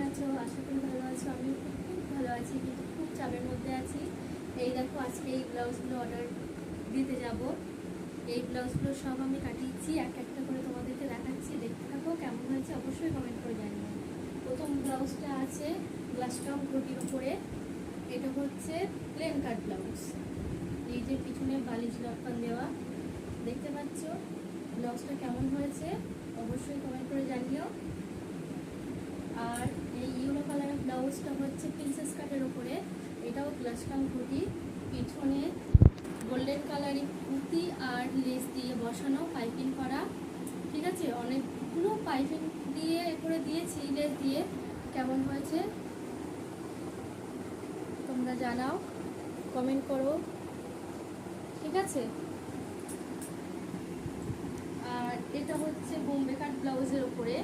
আছো? আশা করি ভালো আছো। আমি খুব ভালো আছি, কিন্তু খুব চাপের মধ্যে আছি। এই দেখো, আজকে এই ব্লাউজগুলো অর্ডার দিতে যাব। এই ব্লাউজগুলো সব আমি কাটিয়েছি, এক একটা করে তোমাদেরকে দেখাচ্ছি। দেখতে থাকো, কেমন হয়েছে অবশ্যই কমেন্ট করে জানিও। প্রথম ব্লাউজটা আছে গ্লাস কাম ঘটির উপরে। এটা হচ্ছে প্লেন কাট ব্লাউজ। এই যে পিছনে বালিশ লটকান দেওয়া, দেখতে পাচ্ছ। ব্লাউজটা কেমন হয়েছে অবশ্যই কমেন্ট করে জানিও। আর এই ইয়েলো কালারের ব্লাউজটা হচ্ছে প্রিন্সেস কাটের উপরে। এটাও গ্লাস কাম ঘটি, পিছনে গোল্ডেন কালারিং পুঁতি আর লেস দিয়ে বসানো, পাইপিং করা। ঠিক আছে, অনেকগুলো পাইপিং দিয়ে করে দিয়েছি লেস দিয়ে। কেমন হয়েছে তোমরা জানাও, কমেন্ট করো। ঠিক আছে, আর এটা হচ্ছে বোম্বে কাট ব্লাউজের উপরে।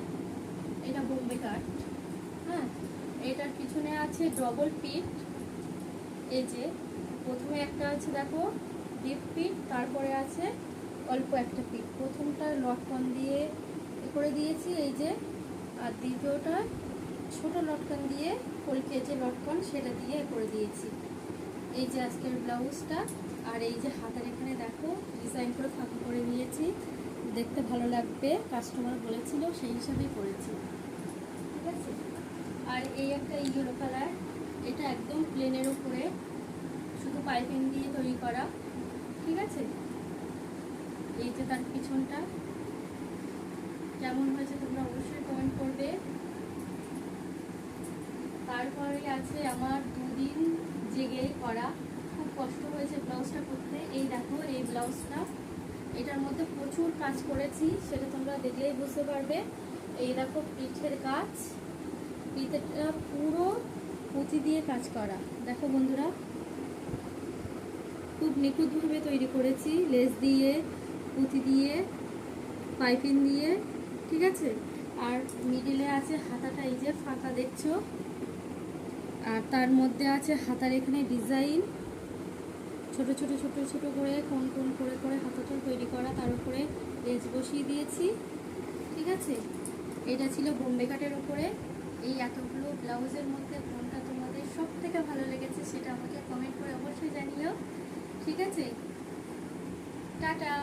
এটা বোম্বে কাট, হ্যাঁ। এটার পিছনে আছে ডবল পিট। এই যে প্রথমে একটা আছে দেখো ডিপ পিট, তারপরে আছে অল্প একটা পিট। প্রথমটা লটকন দিয়ে করে দিয়েছি এই যে, আর দ্বিতীয়টা ছোট লটকন দিয়ে কলকে যে লটকন সেটা দিয়ে করে দিয়েছি। এই যে আজকের ব্লাউজটা। আর এই যে হাতের এখানে দেখো ডিজাইন করে ফাঁকা করে নিয়েছি, দেখতে ভালো লাগবে, কাস্টমার বলেছিল, সেই হিসাবেই করেছি। ঠিক আছে, আর এই একটা ইয়েলো কালার, এটা একদম প্লেনের উপরে শুধু পাইপিং দিয়ে তৈরি করা। ঠিক আছে, এই যে তার পিছনটা কেমন হয়েছে তোমরা অবশ্যই কমেন্ট করবে। তারপরে আছে আমার দুদিন জেগে করা, খুব কষ্ট হয়েছে ব্লাউজটা করতে। এই দেখো এই ব্লাউজটা, এটার মধ্যে প্রচুর কাজ করেছি, সেটা তোমরা দেখলেই বুঝতে পারবে। এই দেখো পিঠের কাজ, পিঠেটা পুরো পুঁতি দিয়ে কাজ করা। দেখো বন্ধুরা, খুব নিখুঁতভাবে তৈরি করেছি, লেস দিয়ে, পুঁতি দিয়ে, পাইপিং দিয়ে। ঠিক আছে, আর মিডিলে আছে হাতাটা, এই যে ফাঁকা দেখছো, আর তার মধ্যে আছে হাতার এখানে ডিজাইন, ছোট ছোট ছোট ছোট করে কোন কোন করে করে হাতাটা তৈরি করা, তার উপরে লেস বসিয়ে দিয়েছি। ঠিক আছে, এটা ছিল বোম্বে কাটের উপরে। এই এতগুলো ব্লাউজের মধ্যে কোনটা তোমাদের সব থেকে ভালো লেগেছে সেটা আমাকে কমেন্ট করে অবশ্যই জানিও। ঠিক আছে, টাটা।